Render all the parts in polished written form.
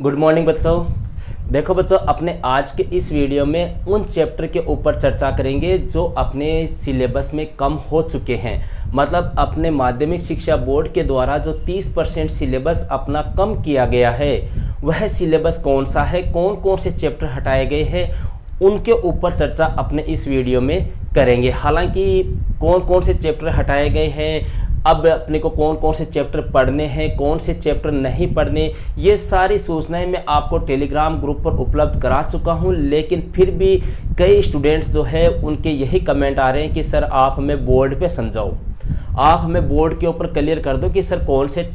Good morning बच्चों। देखो बच्चों, अपने आज के इस वीडियो में उन चैप्टर के ऊपर चर्चा करेंगे जो अपने सिलेबस में कम हो चुके हैं। मतलब अपने माध्यमिक शिक्षा बोर्ड के द्वारा जो 30% सिलेबस अपना कम किया गया है, वह सिलेबस कौन सा है, कौन कौन से चैप्टर हटाए गए हैं, उनके ऊपर चर्चा अपने इस वीडियो में करेंगे। हालांकि कौन कौन से चैप्टर हटाए गए हैं, अब अपने को कौन कौन से चैप्टर पढ़ने हैं, कौन से चैप्टर नहीं पढ़ने, ये सारी सूचनाएं मैं आपको टेलीग्राम ग्रुप पर उपलब्ध करा चुका हूं। लेकिन फिर भी कई स्टूडेंट्स जो है उनके यही कमेंट आ रहे हैं कि सर आप हमें बोर्ड पे समझाओ, आप हमें बोर्ड के ऊपर क्लियर कर दो कि सर कौन से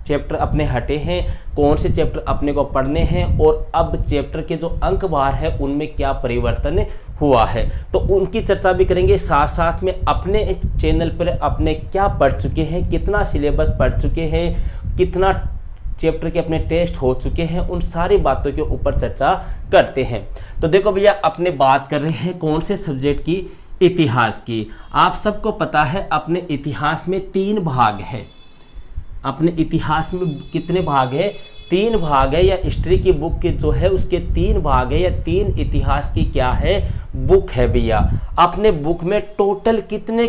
चैप्टर अपने हटे हैं, कौन से चैप्टर अपने को पढ़ने हैं और अब चैप्टर के जो अंक बार है उनमें क्या परिवर्तन हुआ है। तो उनकी चर्चा भी करेंगे। साथ साथ में अपने चैनल पर अपने क्या पढ़ चुके हैं, कितना सिलेबस पढ़ चुके हैं, कितना चैप्टर के अपने टेस्ट हो चुके हैं, उन सारी बातों के ऊपर चर्चा करते हैं। तो देखो भैया, अपने बात कर रहे हैं कौन से सब्जेक्ट की, इतिहास की। आप सबको पता है अपने इतिहास में 3 भाग है। अपने इतिहास में कितने भाग है? 3 भाग है। या हिस्ट्री की बुक के जो है उसके 3 भाग है, या 3 इतिहास की क्या है, बुक है भैया। अपने बुक में टोटल कितने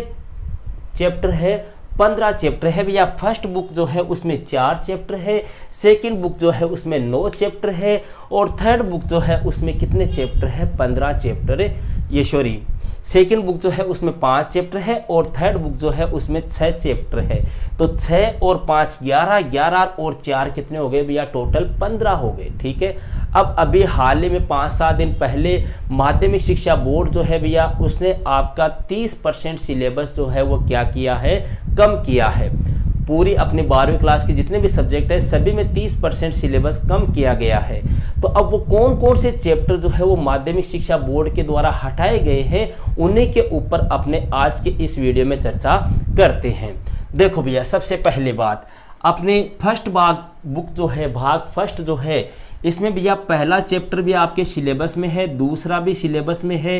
चैप्टर है? 15 चैप्टर है भैया। फर्स्ट बुक जो है उसमें 4 चैप्टर है, सेकंड बुक जो है उसमें 9 चैप्टर है, और थर्ड बुक जो है उसमें कितने चैप्टर है? 15 चैप्टर है। ये सॉरी, सेकेंड बुक जो है उसमें 5 चैप्टर है, और थर्ड बुक जो है उसमें 6 चैप्टर है। तो 6 और 5 11, 11 और 4 कितने हो गए भैया? टोटल 15 हो गए। ठीक है। अब अभी हाल ही में 5-7 दिन पहले माध्यमिक शिक्षा बोर्ड जो है भैया उसने आपका 30% सिलेबस जो है वो क्या किया है? कम किया है। पूरी अपनी 12वीं क्लास के जितने भी सब्जेक्ट है सभी में 30% सिलेबस कम किया गया है। तो अब वो कौन कौन से चैप्टर जो है वो माध्यमिक शिक्षा बोर्ड के द्वारा हटाए गए हैं, उन्हीं के ऊपर अपने आज के इस वीडियो में चर्चा करते हैं। देखो भैया, सबसे पहले बात, अपने फर्स्ट भाग बुक जो है, भाग फर्स्ट जो है, इसमें भैया पहला चैप्टर भी आपके सिलेबस में है, दूसरा भी सिलेबस में है,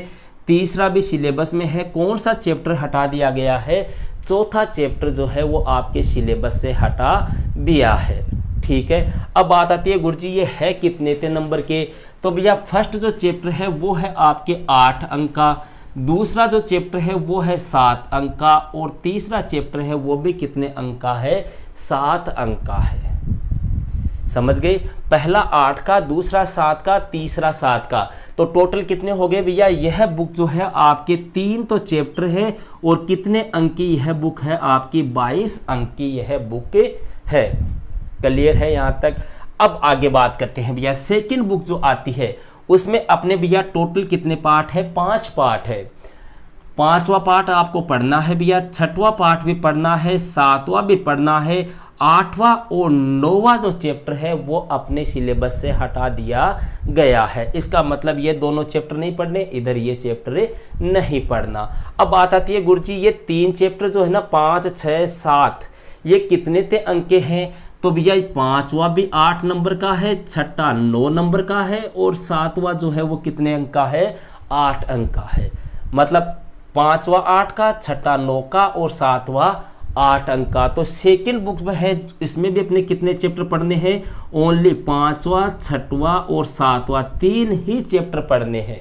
तीसरा भी सिलेबस में है। कौन सा चैप्टर हटा दिया गया है? चौथा चैप्टर जो है वो आपके सिलेबस से हटा दिया है। ठीक है। अब बात आती है गुरुजी ये है कितने नंबर के? तो भैया फर्स्ट जो चैप्टर है वो है आपके 8 अंक का, दूसरा जो चैप्टर है वो है 7 अंक का, और तीसरा चैप्टर है वो भी कितने अंक का है? 7 अंक का है। समझ गए? पहला 8 का, दूसरा 7 का, तीसरा 7 का। तो टोटल कितने हो गए भैया? यह बुक जो है आपके 3 तो चैप्टर है, और कितने अंक की यह बुक है? आपकी 22 अंक की यह बुक है। क्लियर है यहाँ तक? अब आगे बात करते हैं भैया। सेकंड बुक जो आती है उसमें अपने भैया टोटल कितने पार्ट है? 5 पार्ट है। 5वां पार्ट आपको पढ़ना है भैया, 6वां पार्ट भी पढ़ना है, 7वां भी पढ़ना है, 8वां और 9वां जो चैप्टर है वो अपने सिलेबस से हटा दिया गया है। इसका मतलब ये दोनों चैप्टर नहीं पढ़ने, इधर ये चैप्टर नहीं पढ़ना। अब बात आती है गुरुजी ये 3 चैप्टर जो है ना, 5, 6, 7, ये कितने अंक के हैं? तो भैया 5वां भी 8 नंबर का है, 6वां 9 नंबर का है, और 7वां जो है वो कितने अंक का है? 8 अंक का है। मतलब 5वां 8 का, 6वां 9 का, और 7वां 8 अंक का। तो सेकंड बुक में है, इसमें भी अपने कितने चैप्टर पढ़ने हैं? ओनली 5वां, 6वां और 7वां 3 ही चैप्टर पढ़ने हैं।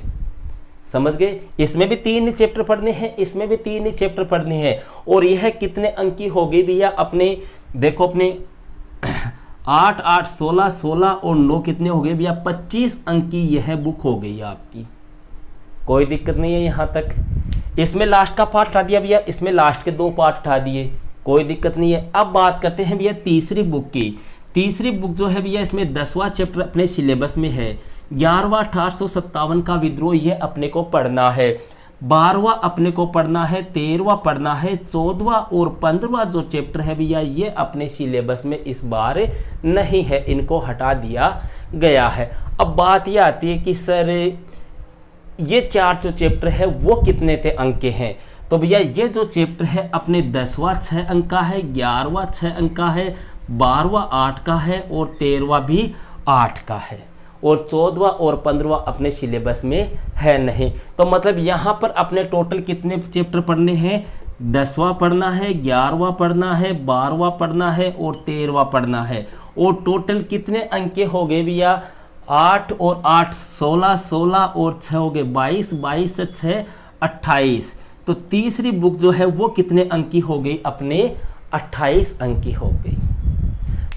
समझ गए? इसमें भी 3 ही चैप्टर पढ़ने हैं, इसमें भी 3 ही चैप्टर पढ़ने हैं। और यह कितने अंक की हो गई भैया? अपने देखो, अपने 8, 8, 16, 16 और 9 कितने हो गए भैया? 25 अंक की यह बुक हो गई आपकी। कोई दिक्कत नहीं है यहाँ तक? इसमें लास्ट का पार्ट हटा दिया भैया, इसमें लास्ट के 2 पार्ट हटा दिए, कोई दिक्कत नहीं है। अब बात करते हैं भैया तीसरी बुक की। तीसरी बुक जो है भैया इसमें 10वां चैप्टर अपने सिलेबस में है, 11वां 1857 का विद्रोह ये अपने को पढ़ना है, 12वां अपने को पढ़ना है, 13वां पढ़ना है, 14वां और 15वां जो चैप्टर है भैया ये अपने सिलेबस में इस बार नहीं है, इनको हटा दिया गया है। अब बात ये आती है कि सर ये 4 जो चैप्टर है वो कितने अंक के हैं? तो भैया ये जो चैप्टर है अपने 10वां 6 अंक का है, 11वां 6 अंक का है, 12वां 8 का है, और 13वां भी 8 का है, और 14वां और 15वां अपने सिलेबस में है नहीं। तो मतलब यहाँ पर अपने टोटल कितने चैप्टर पढ़ने हैं? 10वां पढ़ना है, 11वां पढ़ना है, 12वां पढ़ना है और 13वां पढ़ना है। और टोटल कितने अंक के हो गए भैया? 8 और 8 16, 16 और 6 हो गए 22, 22 से 6 28। तो तीसरी बुक जो है वो कितने अंक की हो गई? अपने 28 अंक की हो गई।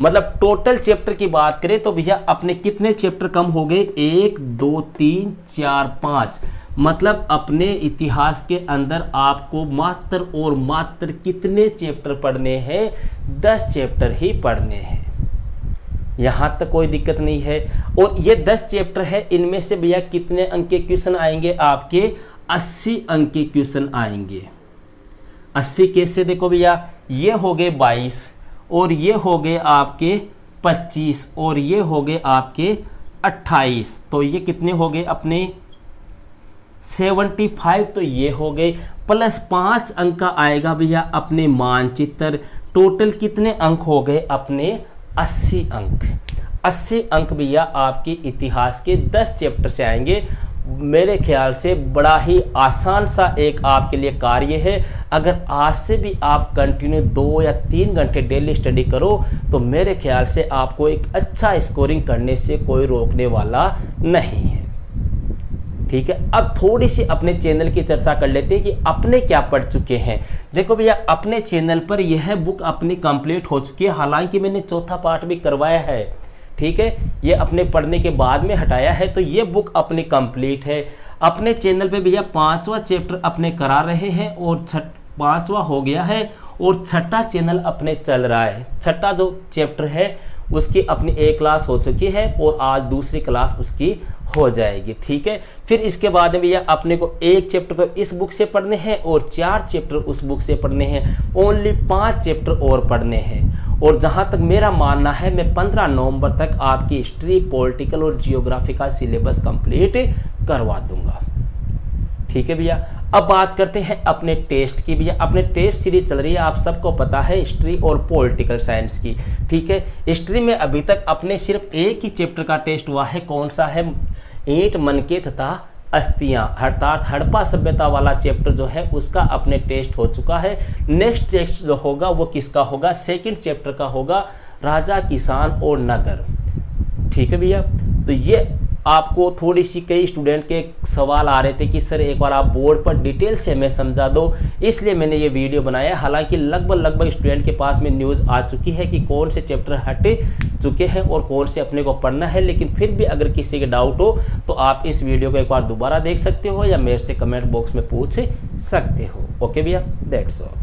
मतलब टोटल चैप्टर की बात करें तो भैया अपने कितने चैप्टर कम हो गए? 1 2 3 4 5। मतलब अपने इतिहास के अंदर आपको मात्र और मात्र कितने चैप्टर पढ़ने हैं? 10 चैप्टर ही पढ़ने हैं। यहां तक कोई दिक्कत नहीं है। और ये 10 चैप्टर है, इनमें से भैया कितने अंक के क्वेश्चन आएंगे? आपके 80 अंक के क्वेश्चन आएंगे। 80 कैसे? देखो भैया, ये हो गए 22 और ये हो गए आपके 25 और ये हो गए आपके 28। तो ये कितने हो गए अपने? 75। तो ये हो गए प्लस 5 अंक का आएगा भैया अपने मानचित्र। टोटल कितने अंक हो गए अपने? 80 अंक। 80 अंक भैया आपके इतिहास के 10 चैप्टर से आएंगे। मेरे ख्याल से बड़ा ही आसान सा एक आपके लिए कार्य है। अगर आज से भी आप कंटिन्यू 2 या 3 घंटे डेली स्टडी करो तो मेरे ख्याल से आपको एक अच्छा स्कोरिंग करने से कोई रोकने वाला नहीं है। ठीक है, अब थोड़ी सी अपने चैनल की चर्चा कर लेते हैं कि अपने क्या पढ़ चुके हैं। देखो भैया, अपने चैनल पर यह बुक अपनी कंप्लीट हो चुकी है। हालांकि मैंने चौथा पार्ट भी करवाया है, ठीक है, ये अपने पढ़ने के बाद में हटाया है। तो ये बुक अपनी कंप्लीट है। अपने चैनल पे भैया 5वां चैप्टर अपने करा रहे हैं और 5वां हो गया है और 6ठा चैनल अपने चल रहा है। 6ठा जो चैप्टर है उसकी अपनी एक क्लास हो चुकी है और आज दूसरी क्लास उसकी हो जाएगी। ठीक है, फिर इसके बाद में भैया अपने को 1 चैप्टर तो इस बुक से पढ़ने हैं और 4 चैप्टर उस बुक से पढ़ने हैं। ओनली 5 चैप्टर और पढ़ने हैं। और जहां तक मेरा मानना है, मैं 15 नवंबर तक आपकी हिस्ट्री, पॉलिटिकल और जियोग्राफी का सिलेबस कंप्लीट करवा दूंगा। ठीक है भैया, अब बात करते हैं अपने टेस्ट की। भैया अपने टेस्ट सीरीज चल रही है, आप सबको पता है, हिस्ट्री और पॉलिटिकल साइंस की। ठीक है, हिस्ट्री में अभी तक अपने सिर्फ एक ही चैप्टर का टेस्ट हुआ है। कौन सा है? ईंट, मनके तथा अस्थियां, अर्थात हड़प्पा सभ्यता वाला चैप्टर जो है उसका अपने टेस्ट हो चुका है। नेक्स्ट टेस्ट जो होगा वो किसका होगा? सेकंड चैप्टर का होगा, राजा, किसान और नगर। ठीक है भैया, तो ये आपको थोड़ी सी कई स्टूडेंट के सवाल आ रहे थे कि सर एक बार आप बोर्ड पर डिटेल से हमें समझा दो, इसलिए मैंने ये वीडियो बनाया। हालांकि लगभग स्टूडेंट के पास में न्यूज़ आ चुकी है कि कौन से चैप्टर हट चुके हैं और कौन से अपने को पढ़ना है। लेकिन फिर भी अगर किसी के डाउट हो तो आप इस वीडियो को एक बार दोबारा देख सकते हो या मेरे से कमेंट बॉक्स में पूछ सकते हो। ओके भैया, दैट्स ऑल।